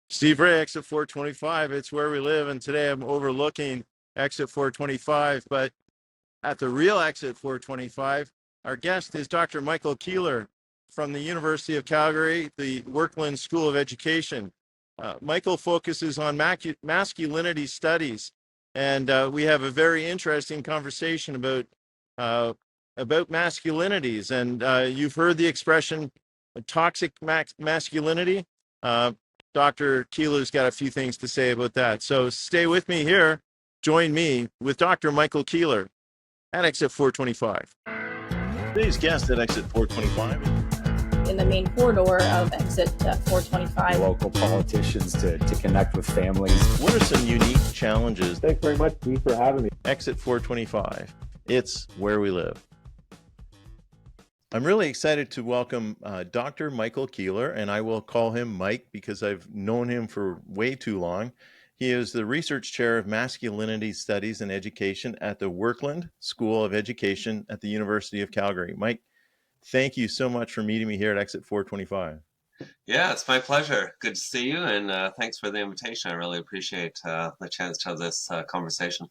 Steve Ray, exit 425. It's where we live. And today I'm overlooking exit 425. But at the real exit 425, our guest is Dr. Michael Kehler from the University of Calgary, the Workland School of Education. Michael focuses on masculinity studies. And we have a very interesting conversation uh, about masculinities. And you've heard the expression toxic masculinity. Uh, Dr. Keeler's got a few things to say about that. So stay with me here. Join me with Dr. Michael Kehler at exit 425. Today's guest at exit 425. In the main corridor of exit 425. Local politicians to connect with families. What are some unique challenges? Thanks very much, Steve, for having me. Exit 425. It's where we live. I'm really excited to welcome Dr. Michael Kehler, and I will call him Mike because I've known him for way too long. He is the research chair of masculinity studies and education at the Workland School of Education at the University of Calgary. Mike, thank you so much for meeting me here at exit 425. Yeah, it's my pleasure. Good to see you, and thanks for the invitation. I really appreciate the chance to have this conversation.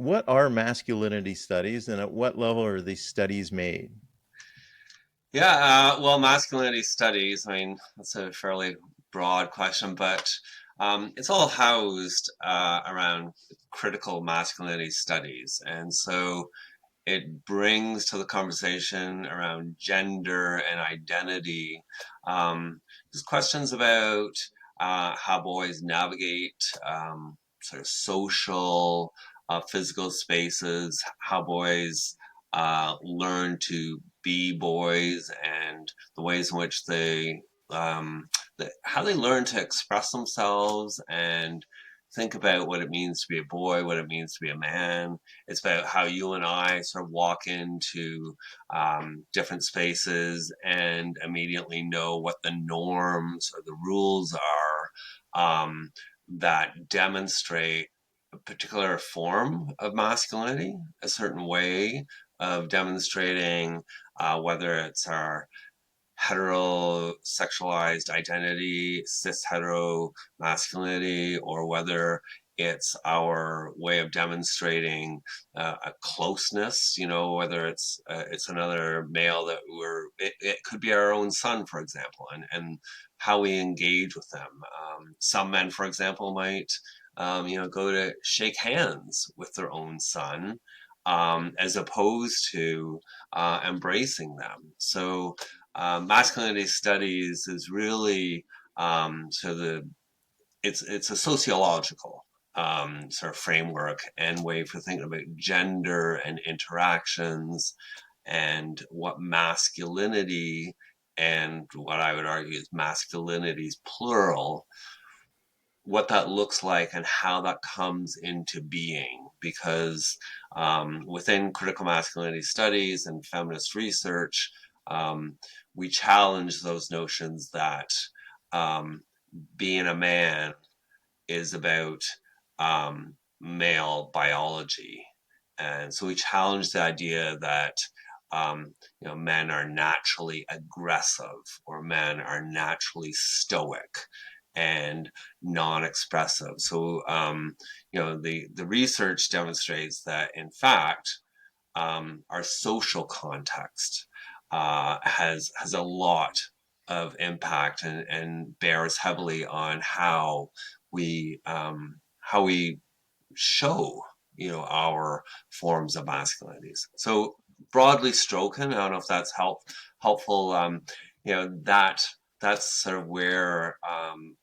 What are masculinity studies, and at what level are these studies made? Yeah, well, masculinity studies, I mean, that's a fairly broad question, but it's all housed around critical masculinity studies. And so it brings to the conversation around gender and identity just questions about how boys navigate sort of social, physical spaces, how boys learn to be boys, and the ways in which how they learn to express themselves and think about what it means to be a boy, what it means to be a man. It's about how you and I sort of walk into different spaces and immediately know what the norms or the rules are that demonstrate a particular form of masculinity, a certain way of demonstrating whether it's our heterosexualized identity, cis hetero masculinity, or whether it's our way of demonstrating a closeness, whether it's another male that it could be our own son, for example, and how we engage with them. Some men, for example, might go to shake hands with their own son as opposed to embracing them. So masculinity studies is really it's a sociological sort of framework and way for thinking about gender and interactions and what masculinity and what I would argue is masculinities plural, what that looks like and how that comes into being. Because within critical masculinity studies and feminist research, we challenge those notions that being a man is about male biology. And so we challenge the idea that men are naturally aggressive or men are naturally stoic and non-expressive. So the research demonstrates that in fact our social context has a lot of impact and bears heavily on how we show our forms of masculinities. So broadly spoken, I don't know if that's helpful. That's sort of where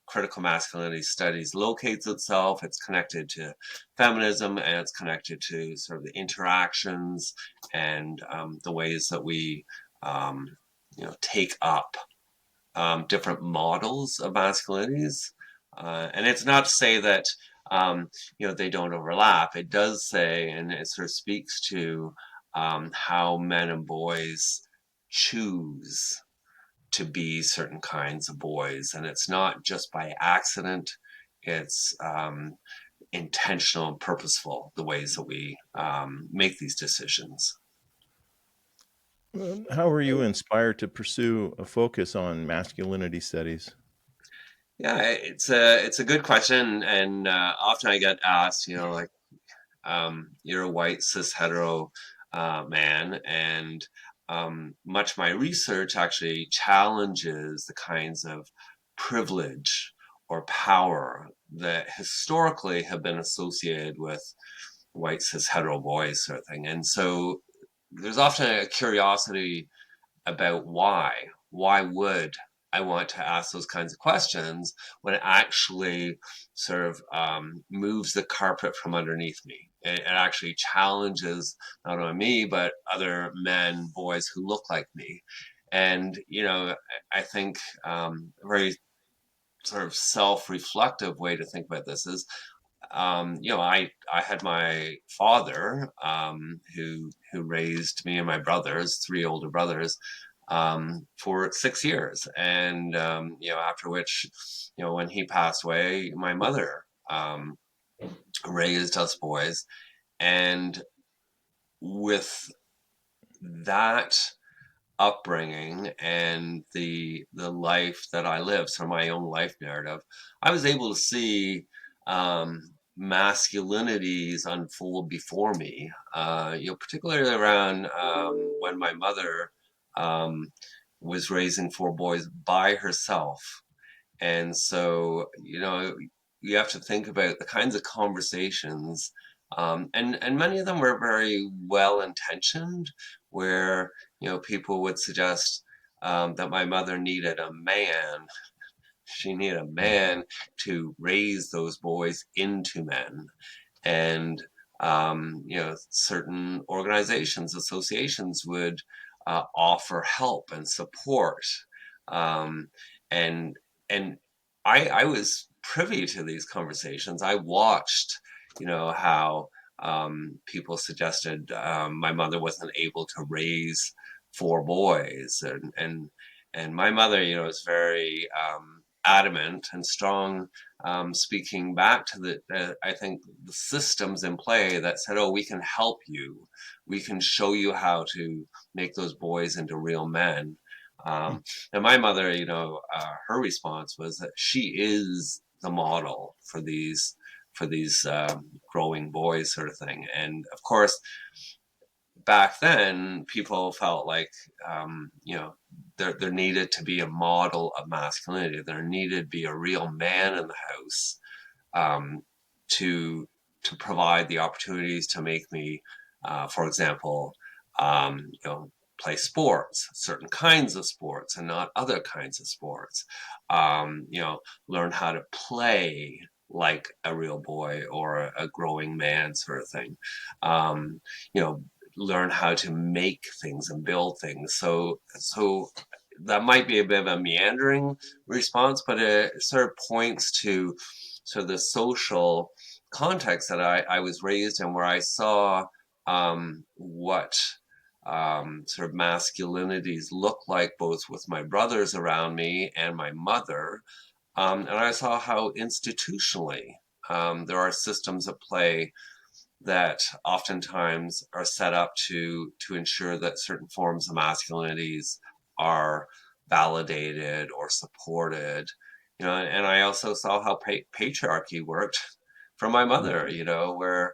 critical masculinity studies locates itself. It's connected to feminism, and it's connected to sort of the interactions and the ways that we take up different models of masculinities. And it's not to say that they don't overlap. It does say, and it sort of speaks to how men and boys choose to be certain kinds of boys. And it's not just by accident, it's intentional and purposeful, the ways that we make these decisions. How were you inspired to pursue a focus on masculinity studies? Yeah, it's a good question, and often I get asked, like, you're a white cis hetero man, and much of my research actually challenges the kinds of privilege or power that historically have been associated with white cis hetero boys, sort of thing. And so there's often a curiosity about why. Why would I want to ask those kinds of questions when it actually sort of moves the carpet from underneath me? It actually challenges not only me, but other men, boys who look like me. And, I think a very sort of self-reflective way to think about this is I had my father who raised me and my brothers, three older brothers, for 6 years, and after which, when he passed away, my mother raised us boys, and with that upbringing and the life that I lived, so my own life narrative, I was able to see masculinities unfold before me. Particularly around when my mother um, was raising four boys by herself, and so, you have to think about the kinds of conversations, and many of them were very well intentioned, where, people would suggest that my mother needed a man. She needed a man to raise those boys into men. And, certain organizations, associations would offer help and support. Um, and and I was privy to these conversations. I watched, how people suggested my mother wasn't able to raise four boys, and my mother, was very adamant and strong, speaking back to I think the systems in play that said, "Oh, we can help you. We can show you how to make those boys into real men." And my mother, her response was that she is the model for these growing boys, sort of thing. And of course, back then, people felt like, there needed to be a model of masculinity. There needed to be a real man in the house, um, to provide the opportunities to make me, for example, play sports, certain kinds of sports, and not other kinds of sports. Um, you know, Learn how to play like a real boy or a growing man, sort of thing. Um, you know, Learn how to make things and build things. So that might be a bit of a meandering response, but it sort of points to sort of the social context that I was raised in, where I saw what sort of masculinities look like, both with my brothers around me and my mother. And I saw how institutionally there are systems at play that oftentimes are set up to ensure that certain forms of masculinities are validated or supported. And I also saw how patriarchy worked from my mother, where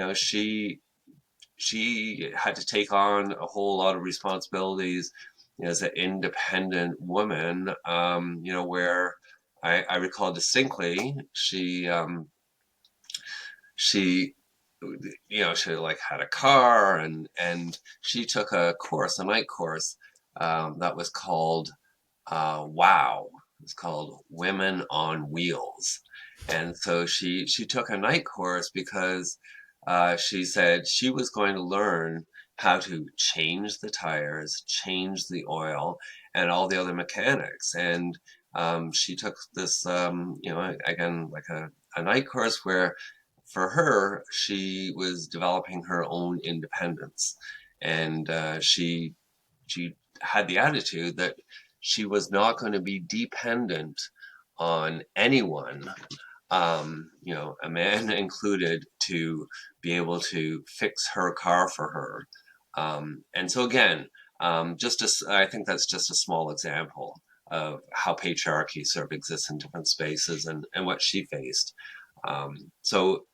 she had to take on a whole lot of responsibilities, as an independent woman, where I recall distinctly she she like had a car, and she took a night course, that was called wow. It's called Women on Wheels. And so she took a night course because she said she was going to learn how to change the tires, change the oil, and all the other mechanics. And she took this, again, like a night course where, for her, she was developing her own independence. And she had the attitude that she was not going to be dependent on anyone, a man included, to be able to fix her car for her. And so again, I think that's just a small example of how patriarchy sort of exists in different spaces and what she faced. So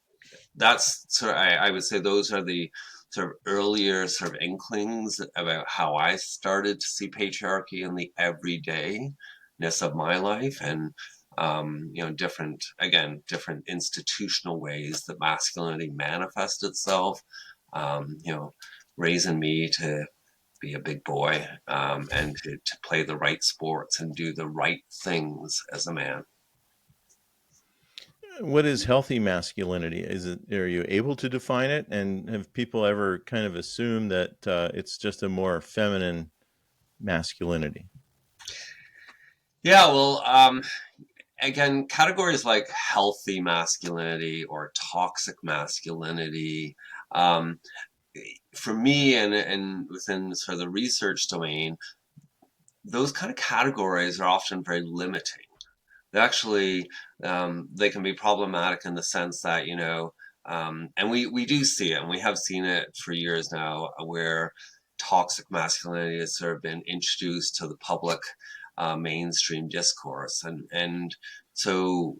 that's sort of, I would say those are the sort of earlier sort of inklings about how I started to see patriarchy in the everydayness of my life, and different, again, different institutional ways that masculinity manifests itself. You know, raising me to be a big boy, and to play the right sports and do the right things as a man. What is healthy masculinity? Are you able to define it? And have people ever kind of assumed that it's just a more feminine masculinity? Yeah, well, again, categories like healthy masculinity or toxic masculinity, um, for me and within sort of the research domain, those kind of categories are often very limiting. They actually, they can be problematic in the sense that, and we do see it, and we have seen it for years now, where toxic masculinity has sort of been introduced to the public mainstream discourse, and so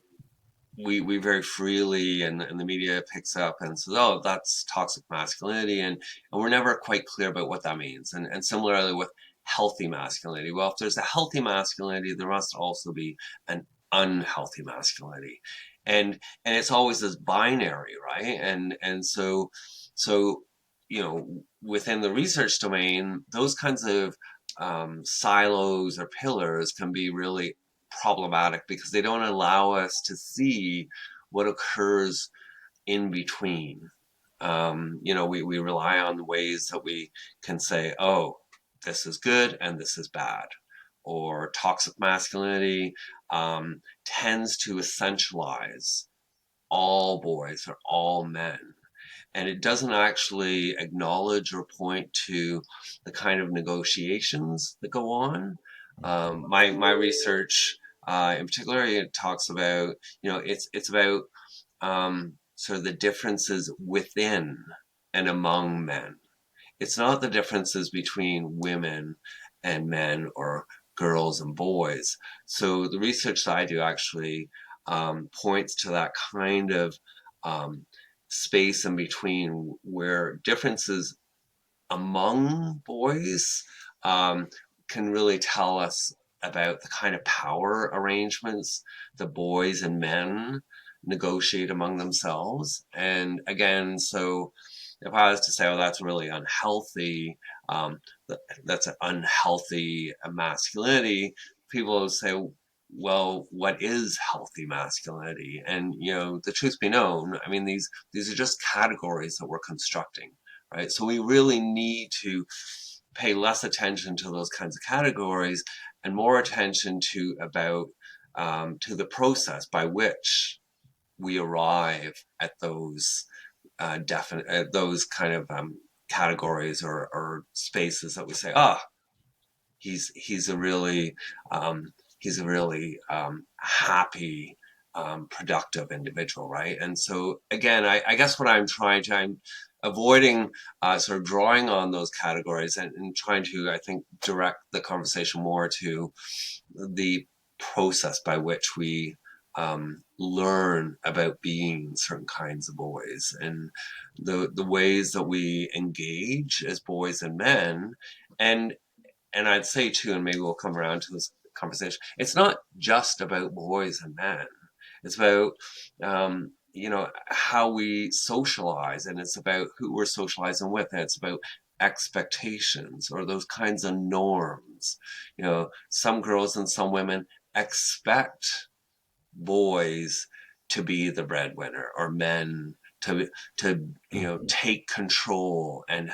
we very freely, and the media picks up and says, oh, that's toxic masculinity, and we're never quite clear about what that means. And similarly with healthy masculinity, well, if there's a healthy masculinity, there must also be an unhealthy masculinity, and it's always this binary, right? And so within the research domain, those kinds of silos or pillars can be really problematic because they don't allow us to see what occurs in between. We rely on the ways that we can say, oh, this is good and this is bad. Or toxic masculinity tends to essentialize all boys or all men. And it doesn't actually acknowledge or point to the kind of negotiations that go on. My research, in particular, it talks about, it's about sort of the differences within and among men. It's not the differences between women and men or girls and boys. So the research that I do actually points to that kind of um, space in between where differences among boys can really tell us about the kind of power arrangements the boys and men negotiate among themselves. And again, so if I was to say, oh, that's really unhealthy, um, that's an unhealthy masculinity, people would say, well, what is healthy masculinity? And the truth be known, I mean, these are just categories that we're constructing, right? So we really need to pay less attention to those kinds of categories and more attention to the process by which we arrive at those those kind of categories or spaces that we say, he's a really happy, productive individual, right? And so again, I guess what I'm avoiding sort of drawing on those categories, and trying to, I think, direct the conversation more to the process by which we learn about being certain kinds of boys, and the ways that we engage as boys and men. And I'd say too, and maybe we'll come around to this conversation, it's not just about boys and men. It's about how we socialize, and it's about who we're socializing with, and it's about expectations or those kinds of norms. Some girls and some women expect boys to be the breadwinner, or men to take control and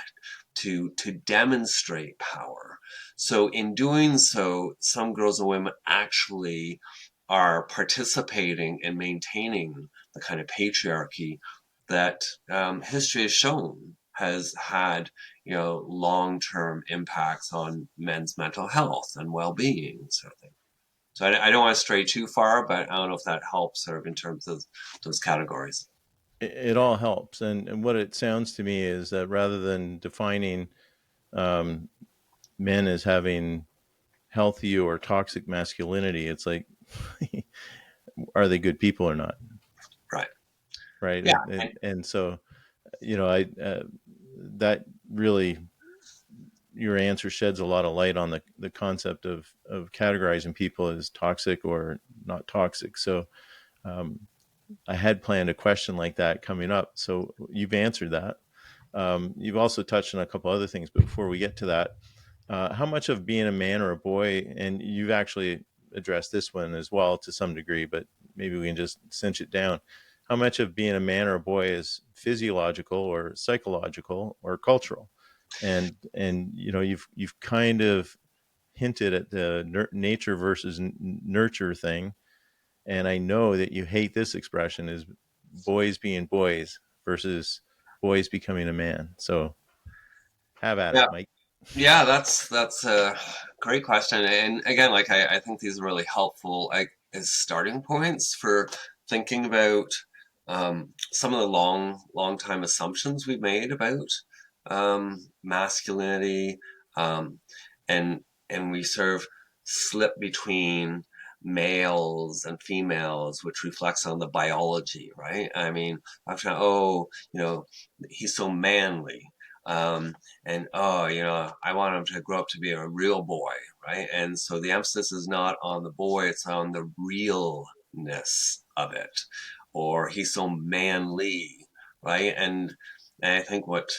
to demonstrate power. So in doing so, some girls and women actually are participating in maintaining the kind of patriarchy that history has shown has had long-term impacts on men's mental health and well-being, sort of thing. So I don't want to stray too far, but I don't know if that helps sort of in terms of those categories. It all helps. And what it sounds to me is that rather than defining um, men as having healthy or toxic masculinity, it's like, are they good people or not? Right. Right. Yeah. And so, I that really, your answer sheds a lot of light on the concept of categorizing people as toxic or not toxic. So um, I had planned a question like that coming up. So you've answered that. You've also touched on a couple other things, but before we get to that, how much of being a man or a boy, and you've actually addressed this one as well to some degree, but maybe we can just cinch it down. How much of being a man or a boy is physiological or psychological or cultural? And you've kind of hinted at the nature versus nurture thing, and I know that you hate this expression, is boys being boys versus boys becoming a man. So have at Yeah. it, Mike. Yeah, that's a great question. And again, like I think these are really helpful, like, as starting points for thinking about some of the long time assumptions we've made about masculinity, um, and we sort of slip between males and females, which reflects on the biology, right? I mean, after, oh, he's so manly. And oh, I want him to grow up to be a real boy, right? And so the emphasis is not on the boy, it's on the realness of it. Or he's so manly, right? And I think what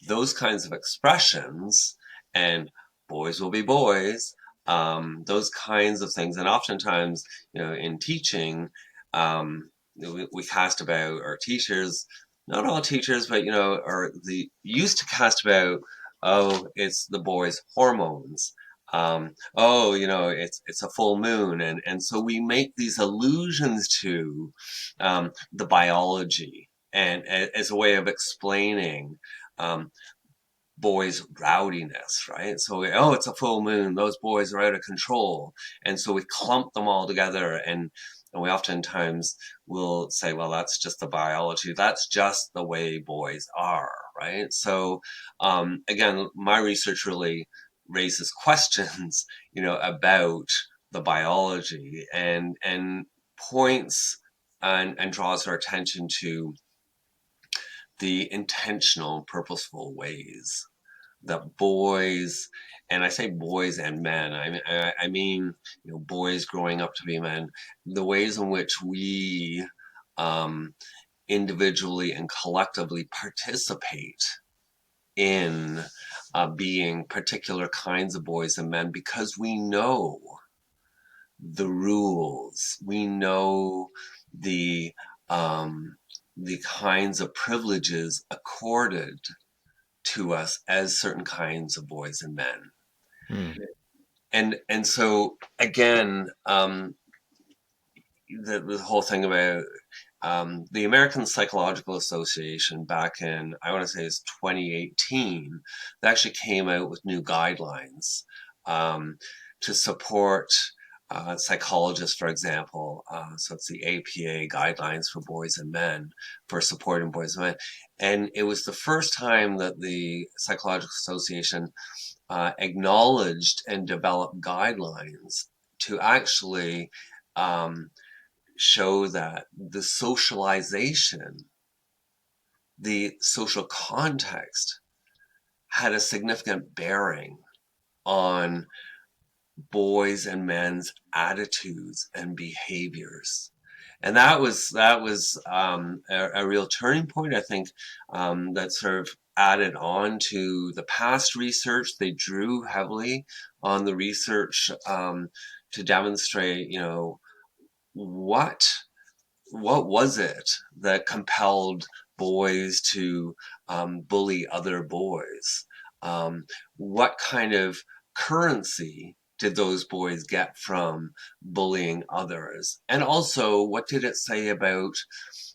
those kinds of expressions, and boys will be boys, those kinds of things, and oftentimes, in teaching, we cast about our teachers, not all teachers, but or the used to cast about, oh, it's the boys' hormones. Oh, it's a full moon, and so we make these allusions to the biology, and as a way of explaining um, boys' rowdiness, right? So, oh, it's a full moon; those boys are out of control, and so we clump them all together, and we oftentimes will say, well, that's just the biology. That's just the way boys are, right? So, again, my research really raises questions, about the biology, and points and draws our attention to the intentional, purposeful ways that boys, and I say boys and men, I mean, boys growing up to be men, the ways in which we um, individually and collectively participate in being particular kinds of boys and men, because we know the rules, we know the um, the kinds of privileges accorded to us as certain kinds of boys and men. Hmm. And so again, the whole thing about the American Psychological Association back in, I want to say it's 2018, they actually came out with new guidelines to support psychologists, for example. So it's the APA guidelines for boys and men, for supporting boys and men. And it was the first time that the Psychological Association acknowledged and developed guidelines to actually show that the socialization, the social context, had a significant bearing on boys and men's attitudes and behaviors. And that was a real turning point, I think, that sort of added on to the past research. They drew heavily on the research to demonstrate, what was it that compelled boys to bully other boys? What kind of currency did those boys get from bullying others? And also, what did it say about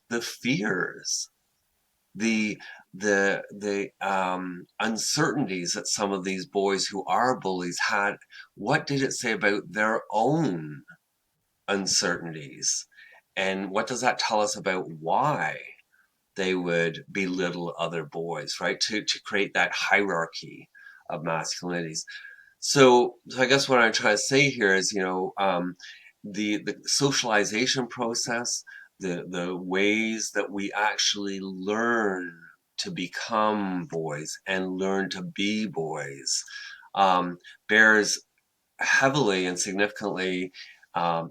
the fears, the the uncertainties that some of these boys who are bullies had? What did it say about their own uncertainties? And what does that tell us about why they would belittle other boys, right? To create that hierarchy of masculinities. So I guess what I'm trying to say here is, the socialization process, the ways that we actually learn to become boys and learn to be boys, um, bears heavily and significantly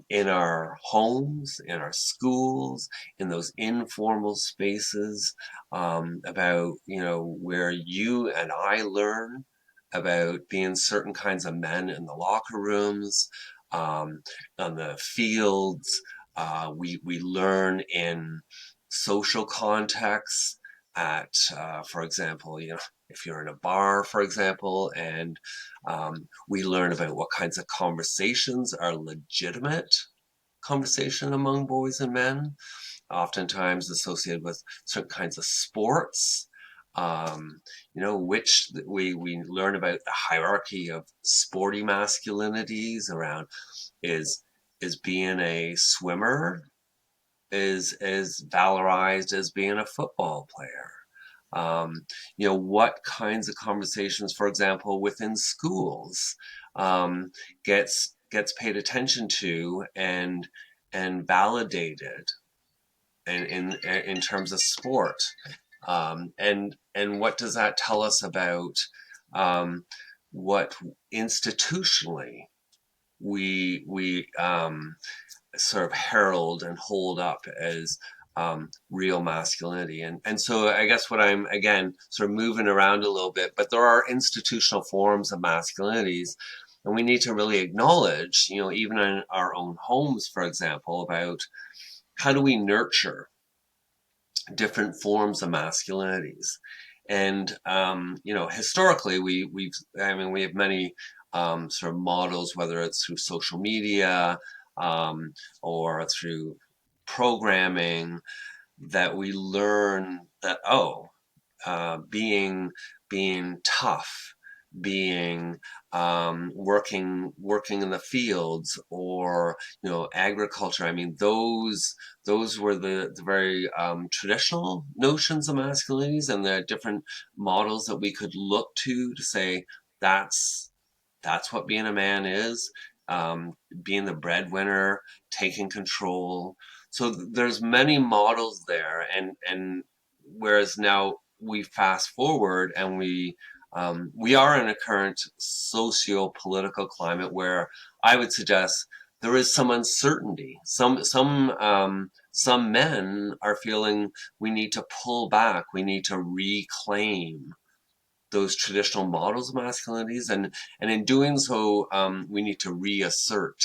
in our homes, in our schools, in those informal spaces, about, where you and I learn about being certain kinds of men in the locker rooms, um, on the fields. We learn in social contexts for example, if you're in a bar, for example, and we learn about what kinds of conversations are legitimate conversation among boys and men, oftentimes associated with certain kinds of sports. Which we learn about the hierarchy of sporty masculinities around is being a swimmer is as valorized as being a football player. What kinds of conversations, for example, within schools, um, gets paid attention to and validated in terms of sport, and what does that tell us about what institutionally we sort of herald and hold up as real masculinity. And so I guess what I'm, again, sort of moving around a little bit, but there are institutional forms of masculinities. And we need to really acknowledge, even in our own homes, for example, about how do we nurture different forms of masculinities. And historically, we have many sort of models, whether it's through social media, um, or through programming, that we learn that, being tough, being working in the fields, or agriculture. I mean, those were the very traditional notions of masculinities, and the different models that we could look to say that's what being a man is. Being the breadwinner, taking control. So there's many models there, and whereas now we fast forward and we are in a current socio-political climate where I would suggest there is some uncertainty. Some men are feeling we need to pull back, we need to reclaim those traditional models of masculinities, and in doing so, we need to reassert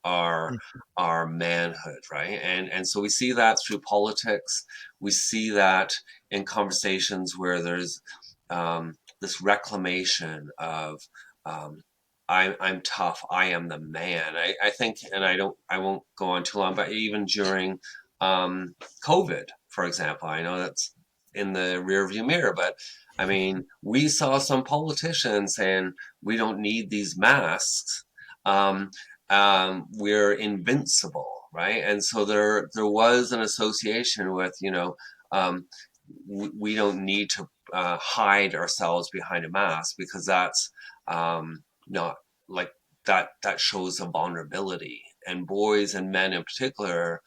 our our manhood, right? And so we see that through politics. We see that in conversations where there's this reclamation of I'm tough, I am the man. I think, and I won't go on too long, but even during COVID, for example, I know that's in the rearview mirror, but I mean, we saw some politicians saying we don't need these masks. Um, we're invincible, right? And so there was an association with, we don't need to hide ourselves behind a mask, because that's not like that shows a vulnerability, and boys and men in particular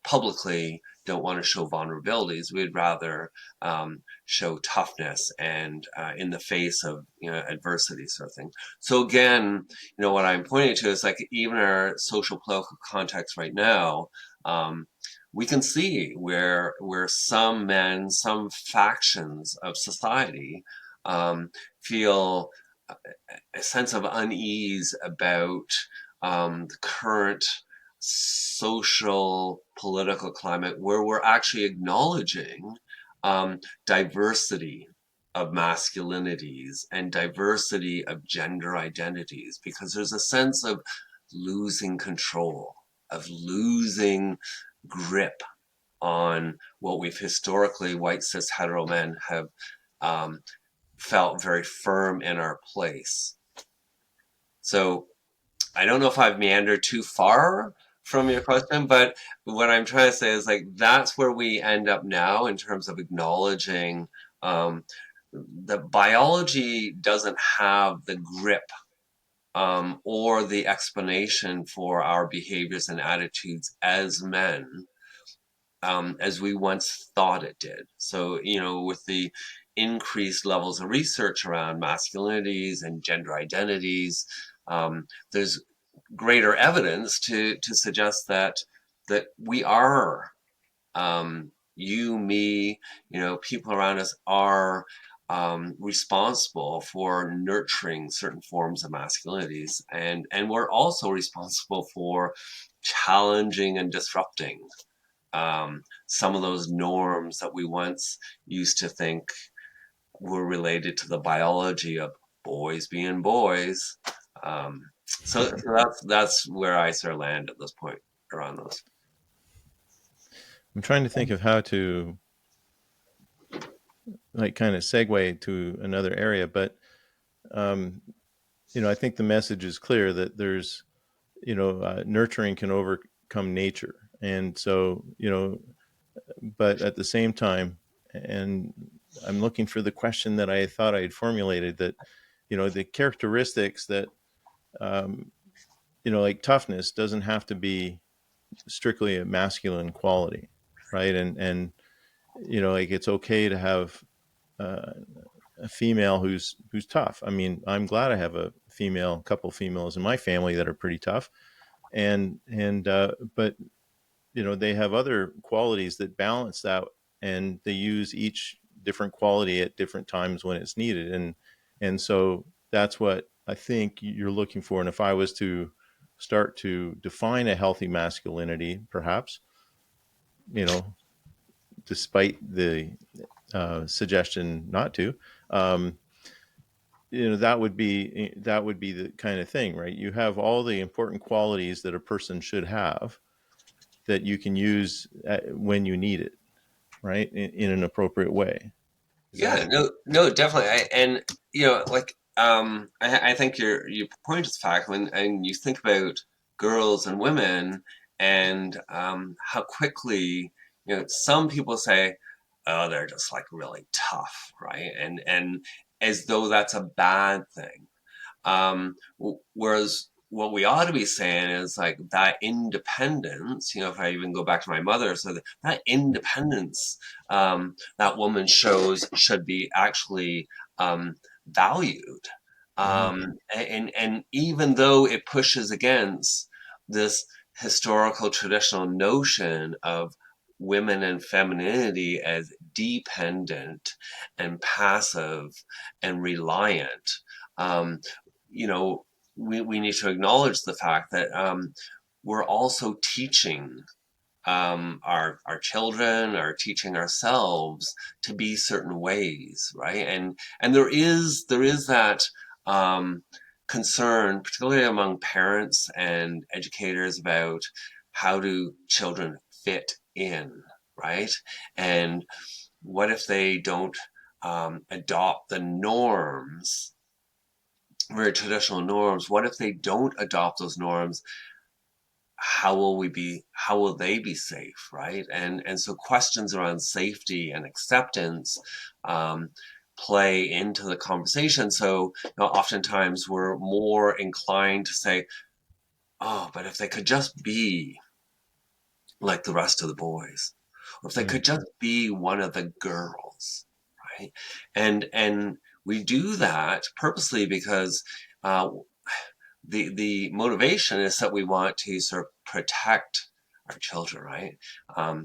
publicly don't want to show vulnerabilities. We'd rather show toughness and in the face of adversity, sort of thing. So again, what I'm pointing to is like even our social political context right now, we can see where some men, some factions of society feel a sense of unease about the current social political climate, where we're actually acknowledging diversity of masculinities and diversity of gender identities, because there's a sense of losing control, of losing grip on what we've historically, white cis hetero men, have um, felt very firm in our place. So I don't know if I've meandered too far from your question, but what I'm trying to say is like that's where we end up now in terms of acknowledging um, the biology doesn't have the grip or the explanation for our behaviors and attitudes as men as we once thought it did. So, with the increased levels of research around masculinities and gender identities, there's greater evidence to suggest that we are, you, me, people around us are responsible for nurturing certain forms of masculinities, and we're also responsible for challenging and disrupting some of those norms that we once used to think were related to the biology of boys being boys. So that's where I sort of land at this point around those. I'm trying to think of how to like kind of segue to another area, but I think the message is clear that there's, nurturing can overcome nature. And so, but at the same time, and I'm looking for the question that I thought I had formulated, that, the characteristics that, like toughness doesn't have to be strictly a masculine quality, right? And like it's okay to have a female who's tough. I mean, I'm glad I have a couple females in my family that are pretty tough, and but they have other qualities that balance that, and they use each different quality at different times when it's needed, and so that's what I think you're looking for. And if I was to start to define a healthy masculinity, perhaps, despite the suggestion not to, um, that would be the kind of thing, right? You have all the important qualities that a person should have that you can use when you need it, right? In an appropriate way. Is Yeah, that? no, definitely. I think your point is fact when and you think about girls and women and how quickly, some people say, oh, they're just like really tough, right? And as though that's a bad thing. Whereas what we ought to be saying is like that independence, if I even go back to my mother, so that independence that woman shows should be actually valued. Mhm. And even though it pushes against this historical traditional notion of women and femininity as dependent and passive and reliant, um, you know, we need to acknowledge the fact that we're also teaching our children, are teaching ourselves to be certain ways, right? And there is that um, concern, particularly among parents and educators, about how do children fit in, right? And what if they don't adopt the norms, very traditional norms? What if they don't adopt those norms? How will they be safe, right? And so questions around safety and acceptance um, play into the conversation. So oftentimes we're more inclined to say, oh, but if they could just be like the rest of the boys, or if they Mm. could just be one of the girls, right? And we do that purposely because uh, the motivation is that we want to sort of protect our children, right?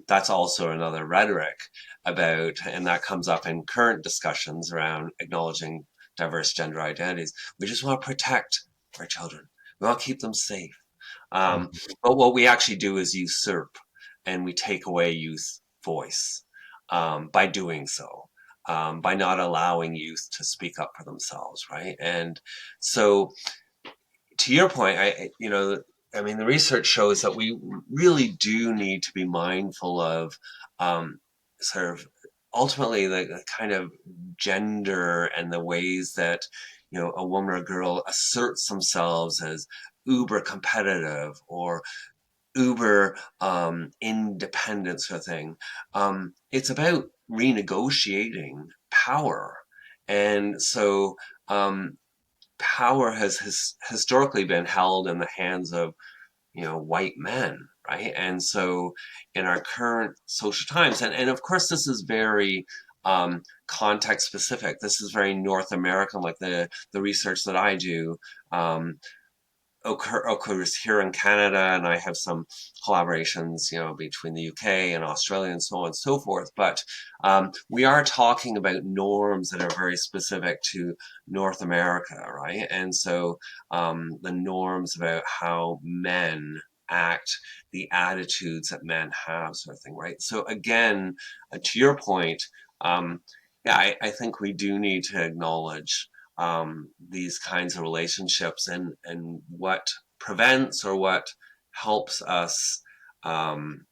That's also another rhetoric about, and that comes up in current discussions around acknowledging diverse gender identities. We just want to protect our children. We want to keep them safe. Um, Mhm. but what we actually do is usurp, and we take away youth voice by doing so. By not allowing youth to speak up for themselves, right? And so to your point, I mean, the research shows that we really do need to be mindful of sort of ultimately the kind of gender and the ways that a woman or a girl asserts themselves as uber competitive or uber independent sort of thing. It's about renegotiating power And so power has historically been held in the hands of, white men, right? And so in our current social times, and of course this is very context specific. This is very North American, like the research that I do. Occurs here in Canada, and I have some collaborations, between the UK and Australia and so on and so forth. But we are talking about norms that are very specific to North America, right? And so the norms about how men act, the attitudes that men have, sort of thing, right? So again, to your point, yeah, I think we do need to acknowledge these kinds of relationships, and what prevents or what helps us um,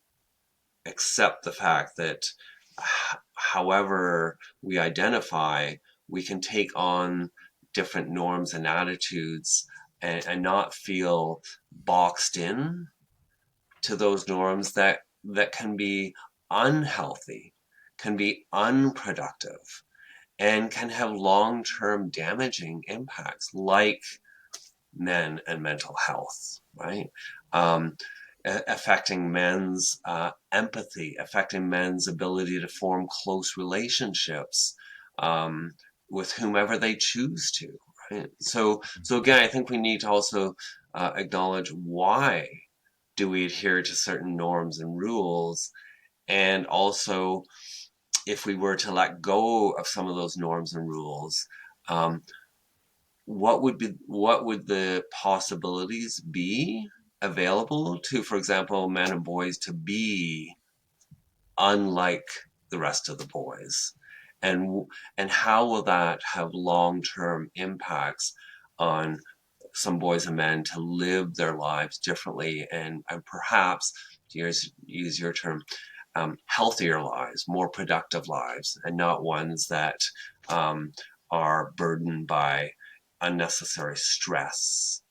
accept the fact that however we identify, we can take on different norms and attitudes, and not feel boxed in to those norms that can be unhealthy, can be unproductive, and can have long-term damaging impacts like men and mental health, right? Um, Affecting men's empathy, affecting men's ability to form close relationships um, with whomever they choose to, right? So again, I think we need to also acknowledge, why do we adhere to certain norms and rules, and also, if we were to let go of some of those norms and rules, um, what would the possibilities be available to, for example, men and boys to be unlike the rest of the boys, and and how will that have long-term impacts on some boys and men to live their lives differently, and perhaps, to use your term, healthier lives, more productive lives, and not ones that um, are burdened by unnecessary stress,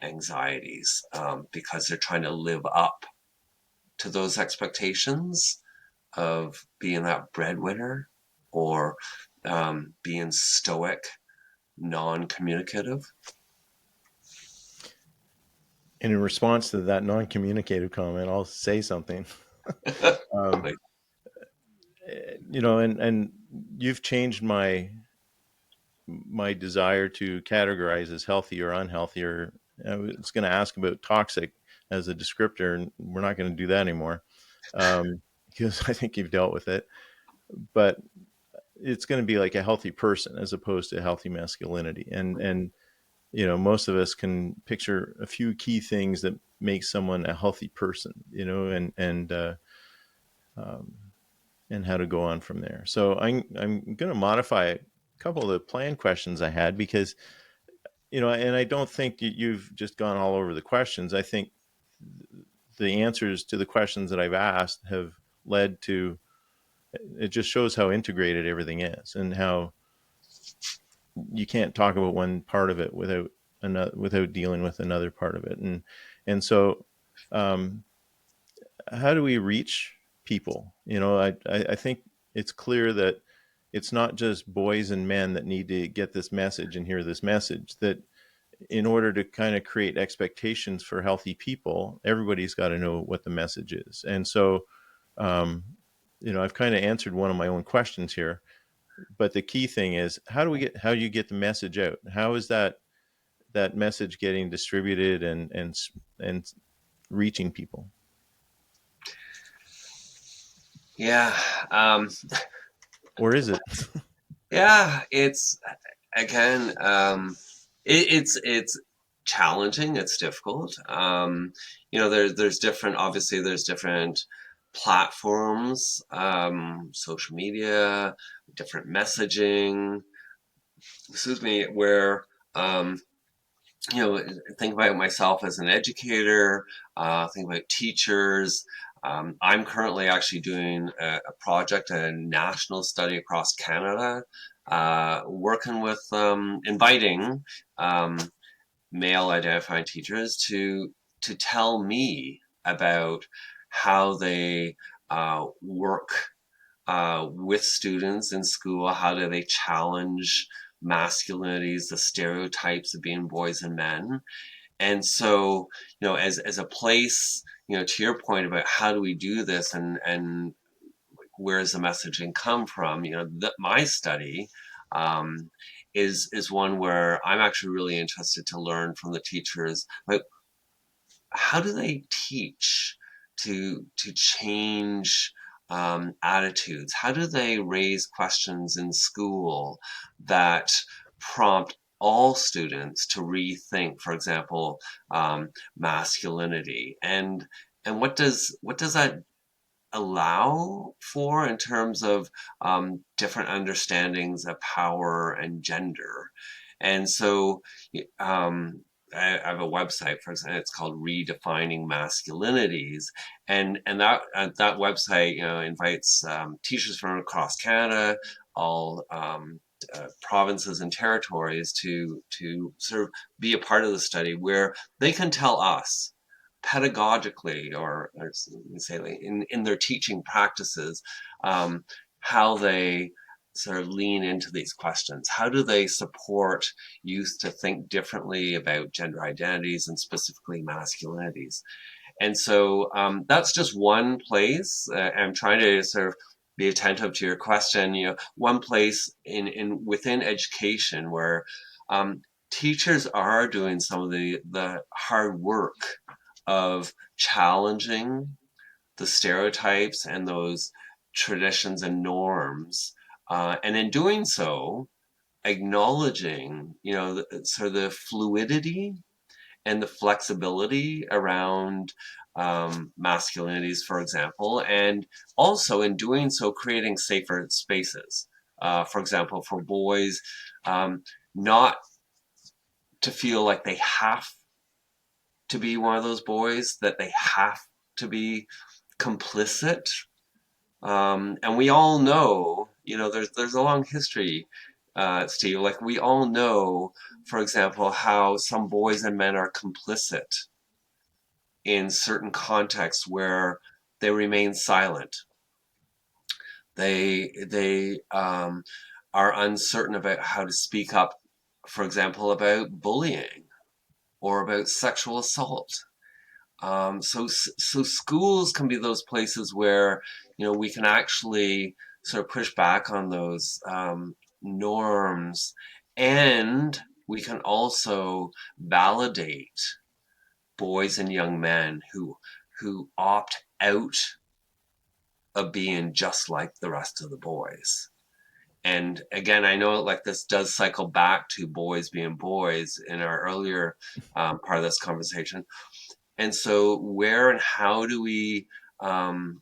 anxieties, because they're trying to live up to those expectations of being that breadwinner, or being stoic, non-communicative. And in response to that non-communicative comment, I'll say something. um, Like, and you've changed my desire to categorize as healthy or unhealthy. Or I was going to ask about toxic as a descriptor, and we're not going to do that anymore, because I think you've dealt with it. But it's going to be like a healthy person as opposed to a healthy masculinity. And most of us can picture a few key things that make someone a healthy person, um, and how to go on from there. So I'm going to modify a couple of the planned questions I had, because and I don't think you've just gone all over the questions. I think the answers to the questions that I've asked have led to, it just shows how integrated everything is, and how you can't talk about one part of it without dealing with another part of it. And so um, how do we reach people? I think it's clear that it's not just boys and men that need to get this message and hear this message. That in order to kind of create expectations for healthy people, everybody's got to know what the message is. And so, um, I've kind of answered one of my own questions here, but the key thing is, how do you get the message out? How is that message getting distributed and reaching people? yeah, um, Or is it? yeah. It's, again, it's challenging. It's difficult. There's different. Obviously, there's different platforms, social media, different messaging. Excuse me, where um, think about myself as an educator, think about teachers. I'm currently actually doing a project, a national study across Canada, working with, inviting um, male identifying teachers to tell me about how they work with students in school. How do they challenge masculinities, the stereotypes of being boys and men? And so, as a place, to your point about how do we do this, and where does the messaging come from? My study um, is one where I'm actually really interested to learn from the teachers. Like, how do they teach to change attitudes? How do they raise questions in school that prompt all students to rethink, for example, masculinity, and what does that allow for in terms of different understandings of power and gender? And so I have a website, for example, it's called Redefining Masculinities, and that website invites teachers from across Canada, all provinces and territories to sort of be a part of the study, where they can tell us pedagogically, or say in their teaching practices, how they sort of lean into these questions. How do they support youth to think differently about gender identities and specifically masculinities? And so that's just one place. I'm trying to sort of be attentive to your question. One place in within education where teachers are doing some of the hard work of challenging the stereotypes and those traditions and norms, and in doing so, acknowledging, sort of the fluidity and the flexibility around masculinities, for example, and also in doing so, creating safer spaces. For example, for boys, not to feel like they have to be one of those boys, that they have to be complicit. And we all know, there's a long history, Steve. Like, we all know, for example, how some boys and men are complicit in certain contexts where they remain silent. They are uncertain about how to speak up, for example, about bullying or about sexual assault. So schools can be those places where we can actually sort of push back on those norms, and we can also validate boys and young men who opt out of being just like the rest of the boys. And again, I know like this does cycle back to boys being boys in our earlier part of this conversation. And so where and how do we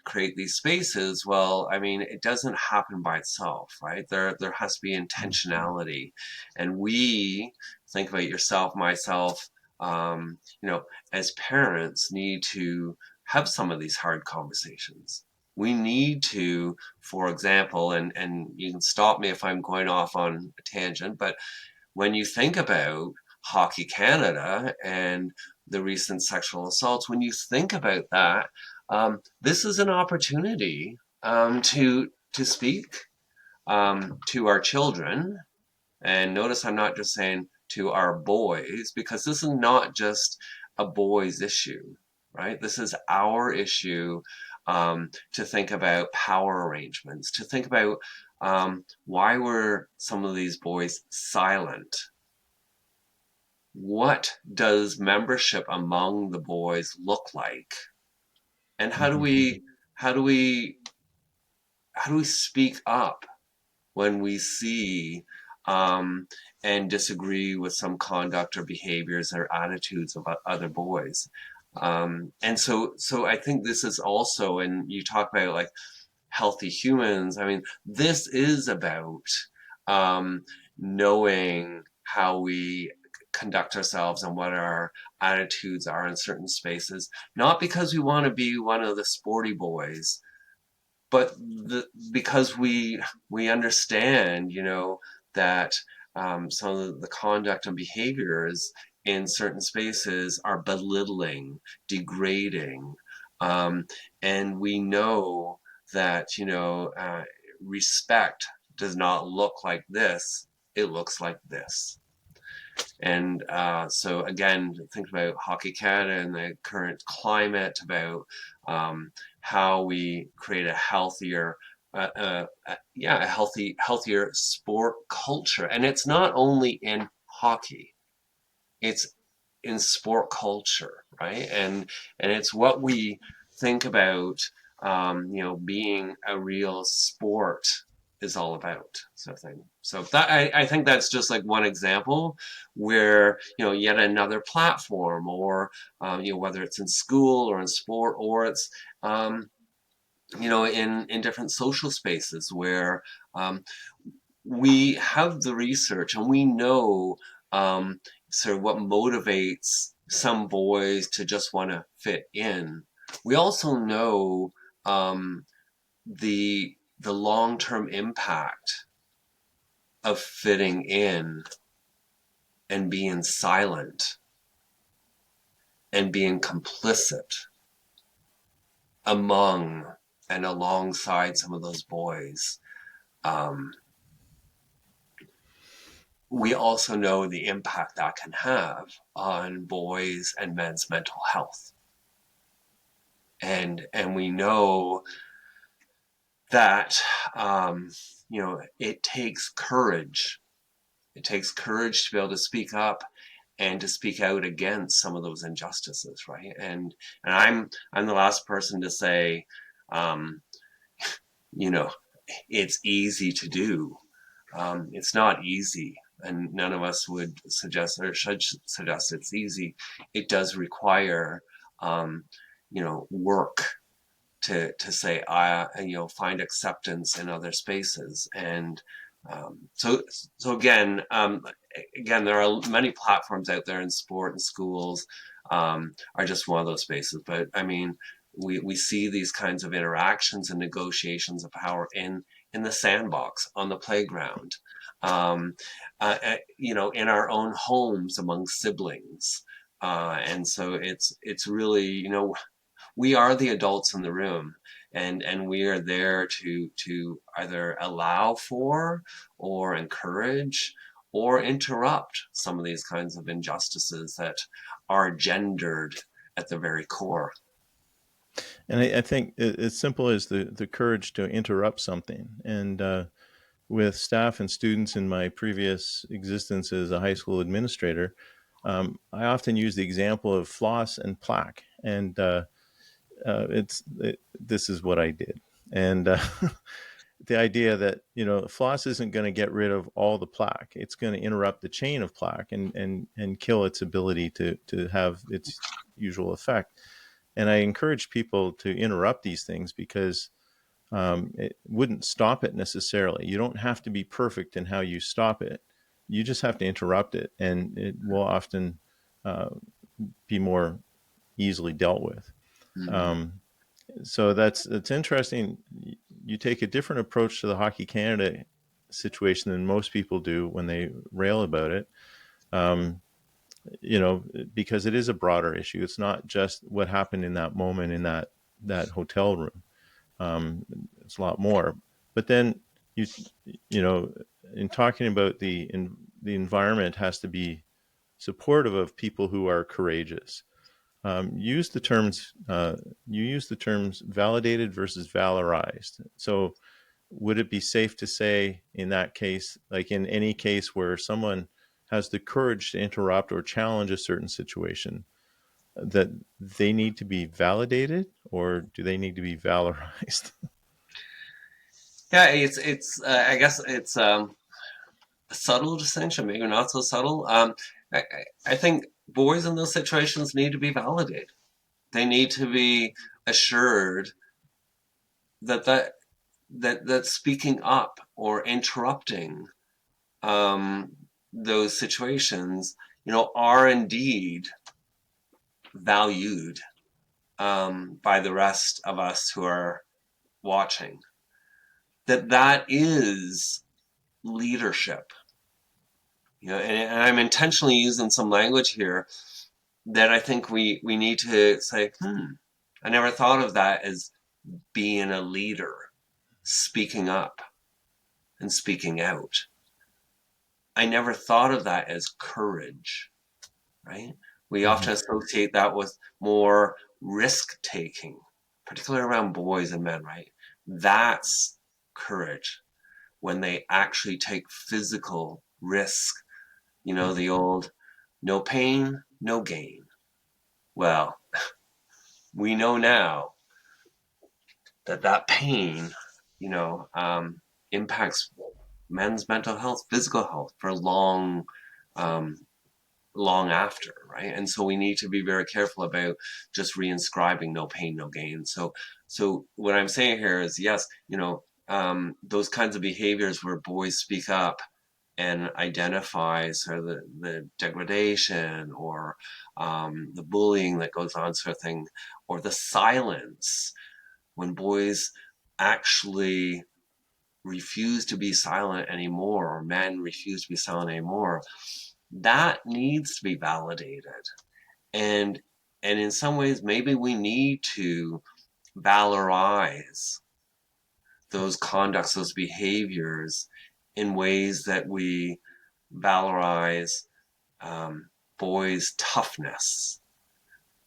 create these spaces? Well, I mean, it doesn't happen by itself, right? There has to be intentionality. And we, think about yourself, myself, as parents, need to have some of these hard conversations. We need to, for example, and you can stop me if I'm going off on a tangent, but when you think about Hockey Canada and the recent sexual assaults, when you think about that, this is an opportunity to speak to our children. And notice I'm not just saying to our boys, because this is not just a boys issue, right? This is our issue, to think about power arrangements, to think about why were some of these boys silent? What does membership among the boys look like? And how do we speak up when we see and disagree with some conduct or behaviors or attitudes of other boys? And so I think this is also, and you talk about like healthy humans. I mean, this is about knowing how we conduct ourselves and what our attitudes are in certain spaces, not because we want to be one of the sporty boys, but because we understand, that some of the conduct and behaviors in certain spaces are belittling, degrading, and we know that respect does not look like this, it looks like this. And so again, think about Hockey Canada and the current climate, about how we create a healthier, healthier sport culture. And it's not only in hockey; it's in sport culture, right? And it's what we think about, being a real sport is all about, sort of thing. So that I think that's just like one example where, yet another platform, or whether it's in school or in sport, or it's in different social spaces where we have the research and we know sort of what motivates some boys to just want to fit in. We also know the long-term impact of fitting in and being silent and being complicit among and alongside some of those boys. We also know the impact that can have on boys and men's mental health. And we know that, it takes courage. It takes courage to be able to speak up and to speak out against some of those injustices, right? And I'm the last person to say, it's easy to do. It's not easy, and none of us would suggest or should suggest it's easy. It does require, work to say, find acceptance in other spaces. And so again, there are many platforms out there in sport and schools, are just one of those spaces. But I mean, we see these kinds of interactions and negotiations of power in the sandbox, on the playground, in our own homes among siblings. And so it's really, we are the adults in the room, and we are there to either allow for or encourage or interrupt some of these kinds of injustices that are gendered at the very core. And I think as simple as the courage to interrupt something. And with staff and students in my previous existence as a high school administrator, I often use the example of floss and plaque. And this is what I did. And the idea that, floss isn't going to get rid of all the plaque. It's going to interrupt the chain of plaque and kill its ability to have its usual effect. And I encourage people to interrupt these things because it wouldn't stop it necessarily. You don't have to be perfect in how you stop it. You just have to interrupt it, and it will often be more easily dealt with. Mm-hmm. So that's interesting. You take a different approach to the Hockey Canada situation than most people do when they rail about it. Because it is a broader issue. It's not just what happened in that moment in that hotel room. It's a lot more. But then in talking about the environment has to be supportive of people who are courageous. You use the terms validated versus valorized. So would it be safe to say in that case, like in any case where someone has the courage to interrupt or challenge a certain situation, that they need to be validated, or do they need to be valorized? Yeah, it's I guess it's a subtle distinction, maybe not so subtle. I think boys in those situations need to be validated. They need to be assured that speaking up or interrupting those situations, are indeed valued by the rest of us who are watching. That is leadership. And I'm intentionally using some language here that I think we need to say, I never thought of that as being a leader, speaking up. and speaking out. I never thought of that as courage, right? We often associate that with more risk taking, particularly around boys and men, right? That's courage, when they actually take physical risk. You know, the old no pain, no gain. Well, we know now that that pain, you know, impacts men's mental health, physical health for um, long after, right? And so we need to be very careful about just reinscribing no pain, no gain. So what I'm saying here is, yes, you know, those kinds of behaviors where boys speak up and identify sort of the degradation or the bullying that goes on, sort of thing, or the silence when boys actually refuse to be silent anymore, or men refuse to be silent anymore, that needs to be validated. And in some ways, maybe we need to valorize those conducts, those behaviors in ways that we valorize boys' toughness.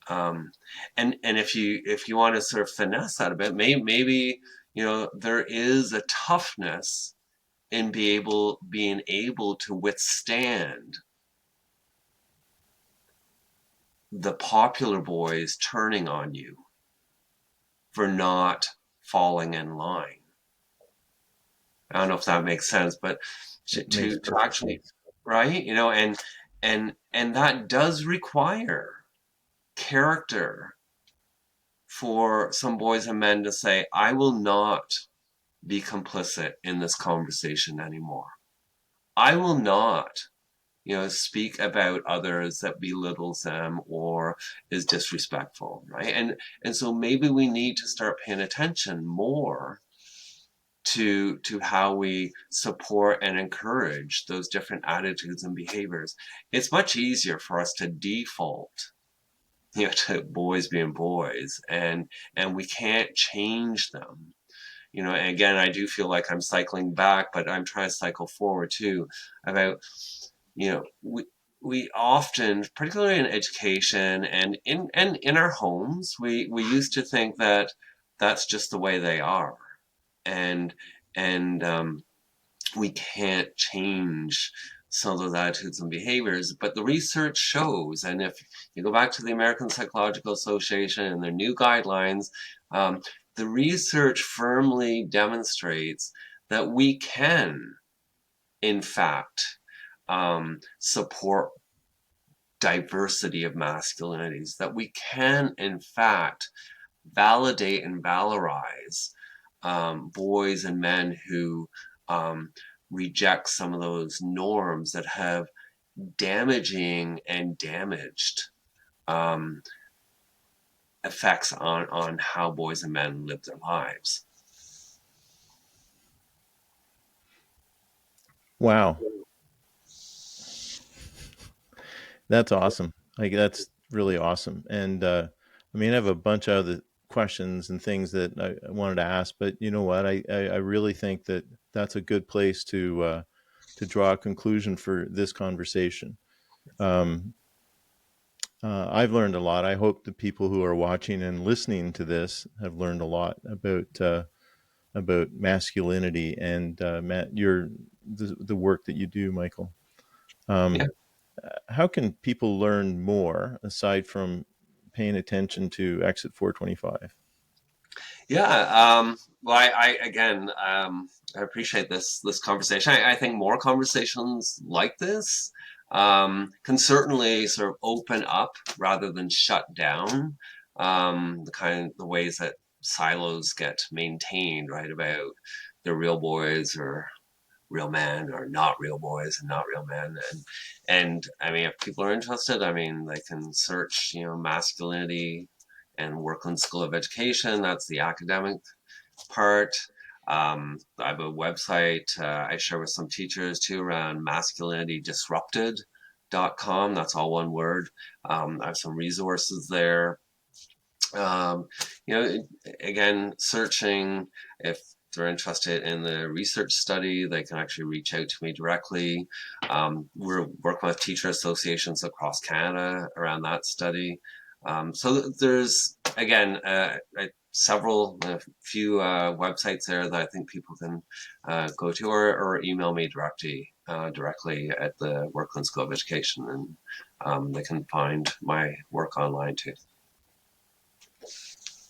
And if you want to sort of finesse that a bit, maybe you know there is a toughness in being able to withstand the popular boys turning on you for not falling in line. I don't know if that makes sense, but to actually, right, you know, and that does require character for some boys and men to say, I will not be complicit in this conversation anymore. I will not, you know, speak about others that belittles them or is disrespectful, right? And so maybe we need to start paying attention more to how we support and encourage those different attitudes and behaviors. It's much easier for us to default, you know, to boys being boys, and we can't change them. You know, and again, I do feel like I'm cycling back, but I'm trying to cycle forward too, about, you know, we often, particularly in education and in our homes, we used to think that that's just the way they are, and and we can't change some of those attitudes and behaviors. But the research shows, and if you go back to the American Psychological Association and their new guidelines, the research firmly demonstrates that we can, in fact, support diversity of masculinities, that we can, in fact, validate and valorize boys and men who reject some of those norms that have damaging and damaged effects on how boys and men live their lives. Wow. That's awesome. Like, that's really awesome. And I mean, I have a bunch of other questions and things that I wanted to ask, but you know what? I really think that that's a good place to draw a conclusion for this conversation. Um, I've learned a lot. I hope the people who are watching and listening to this have learned a lot about masculinity and the work that you do, Michael. Yeah. Um, how can people learn more aside from paying attention to Exit 425? Yeah. Well, I again, I appreciate this conversation. I think more conversations like this can certainly sort of open up rather than shut down the ways that silos get maintained, right? About the real boys or real men or not real boys and not real men. And I mean, if people are interested, I mean, they can search, you know, masculinity and Workland School of Education. That's the academic part. I have a website I share with some teachers too around masculinitydisrupted.com. That's all one word. I have some resources there. You know, again, searching, if they're interested in the research study, they can actually reach out to me directly. We're working with teacher associations across Canada around that study. So there's, again, a few websites there that I think people can go to, or email me directly at the Workland School of Education, and they can find my work online too.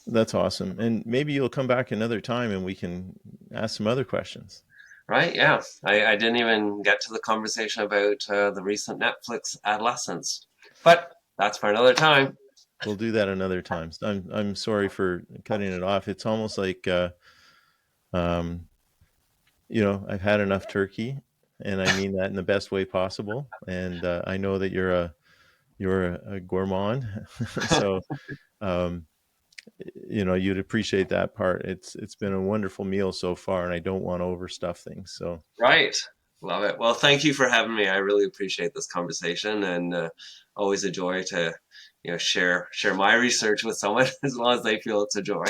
That's awesome. And maybe you'll come back another time and we can ask some other questions. Right, yeah. I didn't even get to the conversation about the recent Netflix Adolescence, but that's for another time. We'll do that another time. I'm sorry for cutting it off. It's almost like, I've had enough turkey, and I mean that in the best way possible. And I know that you're a gourmand, so you'd appreciate that part. It's been a wonderful meal so far, and I don't want to overstuff things. So right, love it. Well, thank you for having me. I really appreciate this conversation, and always a joy to share my research with someone as long as they feel it's a joy.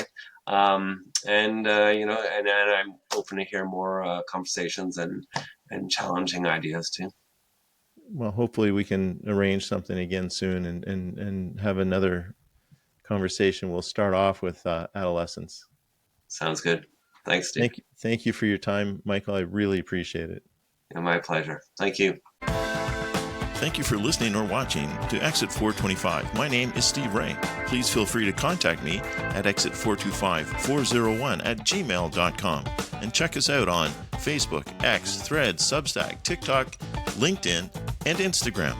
And I'm open to hear more conversations and challenging ideas too. Well, hopefully we can arrange something again soon and have another conversation. We'll start off with adolescence. Sounds good. Thanks, Steve. Thank you for your time, Michael. I really appreciate it. My pleasure. Thank you. Thank you for listening or watching to Exit 425. My name is Steve Ray. Please feel free to contact me at exit425-401@gmail.com and check us out on Facebook, X, Threads, Substack, TikTok, LinkedIn, and Instagram.